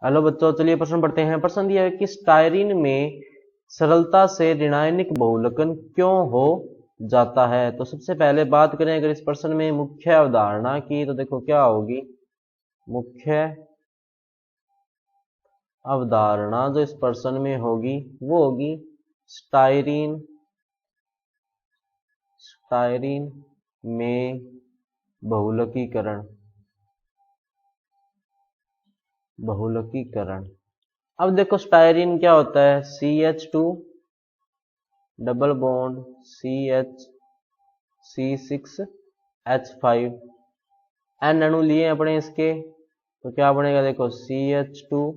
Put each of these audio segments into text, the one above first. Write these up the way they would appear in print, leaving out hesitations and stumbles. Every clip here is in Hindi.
हेलो बच्चों, चलिए प्रश्न पढ़ते हैं। प्रश्न दिया है कि स्टायरीन में सरलता से ऋणायनिक बहुलकन क्यों हो जाता है। तो सबसे पहले बात करें अगर इस प्रश्न में मुख्य अवधारणा की, तो देखो क्या होगी। मुख्य अवधारणा जो इस प्रश्न में होगी वो होगी स्टायरीन में बहुलकीकरण। अब देखो स्टायरीन क्या होता है, CH2 double bond C6H5 N अणु लिए अपने इसके, तो क्या बनेगा देखो CH2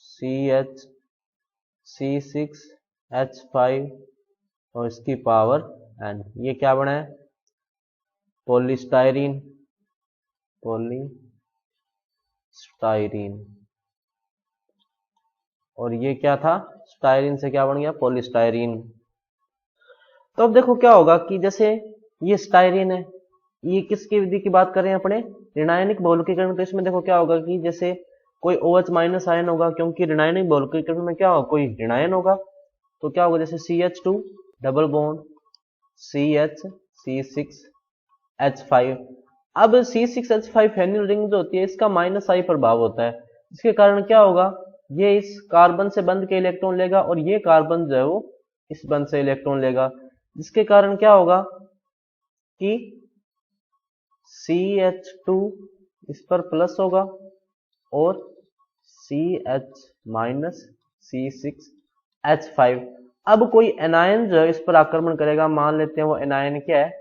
CH C6H5 और इसकी पावर N। ये क्या बना है, पॉलीस्टायरीन। और ये क्या था, स्टायरीन से क्या बन गया, पॉलीस्टायरीन। तो अब देखो क्या होगा कि जैसे ये स्टायरीन है, ये किसकी विधि की बात कर रहे हैं अपने, ऋणायनिक बहुलकीकरण। तो इसमें देखो क्या होगा कि जैसे कोई OH माइनस आयन होगा, क्योंकि ऋणायनिक बहुलकीकरण में क्या होगा, कोई ऋणायन होगा। तो क्या होगा, जैसे CH2 double bond CH C6H5। अब C6H5 फेनिल रिंग जो होती है, इसका माइनस आई प्रभाव होता है। इसके कारण क्या होगा, ये इस कार्बन से बंध के इलेक्ट्रॉन लेगा और ये कार्बन जो है वो इस बंध से इलेक्ट्रॉन लेगा, जिसके कारण क्या होगा कि CH2 इस पर प्लस होगा और CH माइनस C6H5। अब कोई एनायन जो है इस पर आक्रमण करेगा, मान लेते हैं वो एनायन क्या है,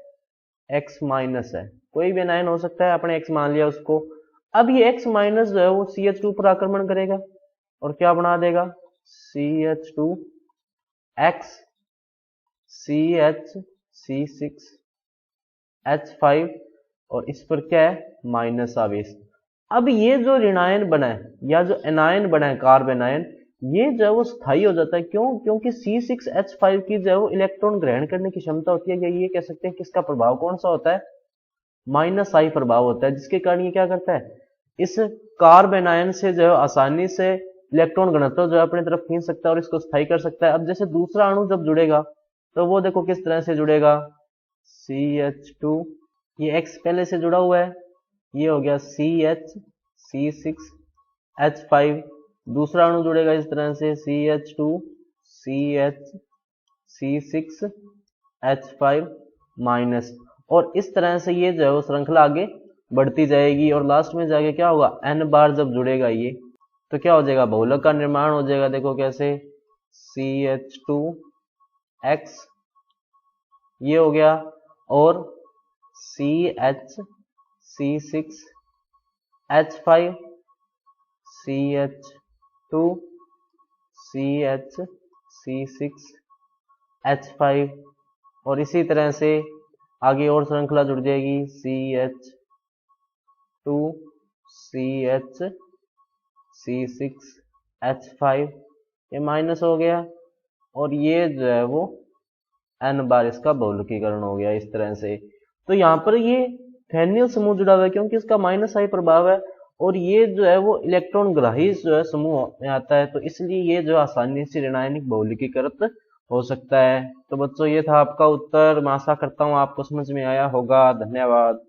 X माइनस है। कोई भी एनायन हो सकता है, अपने X मान लिया उसको। अब ये X माइनस जो है वो CH2 पर आक्रमण करेगा और क्या बना देगा, CH2X CH C6H5 और इस पर क्या है, माइनस आवेश। अब ये जो ऋणायन बना है या जो एनायन बना है, कार्बन आयन, ये जो है वो स्थायी हो जाता है। क्यों, क्योंकि C6H5 की जो है वो इलेक्ट्रॉन ग्रहण करने की क्षमता होती है, या ये कह सकते हैं कि इसका प्रभाव कौन सा होता है, माइनस आई प्रभाव होता है, जिसके कारण ये क्या करता है, इस कार्बन आयन से जो है आसानी से इलेक्ट्रॉन घनत्व जो है अपनी तरफ खींच सकता है और इसको स्थायी कर सकता है। अब जैसे दूसरा अणु जब जुड़ेगा तो वो देखो किस तरह से जुड़ेगा, CH2, ये X पहले से जुड़ा हुआ है, ये हो गया CH C6H5। दूसरा अणु जुड़ेगा इस तरह से CH2 CH C6H5 माइनस, और इस तरह से ये जो है वो श्रृंखला आगे बढ़ती जाएगी और लास्ट में जाके क्या होगा, N बार जब जुड़ेगा ये, तो क्या हो जाएगा, बहुलक का निर्माण हो जाएगा। देखो कैसे, CH2X ये हो गया और CH C6H5 CH2 CH C6H5 और इसी तरह से आगे और श्रृंखला जुड़ जाएगी, CH2 CH C6H5 ये माइनस हो गया और ये जो है वो N बार इसका बहुलकीकरण हो गया इस तरह से। तो यहाँ पर ये फेनिल समूह जुड़ा हुआ है क्योंकि इसका माइनस आई प्रभाव है और ये जो है वो इलेक्ट्रॉन ग्राही जो है समूह में आता है, तो इसलिए ये जो आसानी से ऋणायनिक बहुलकीकृत हो सकता है। तो बच्चों ये था आपका उत्तर। मैं आशा करता हूँ आपको समझ में आया होगा। धन्यवाद।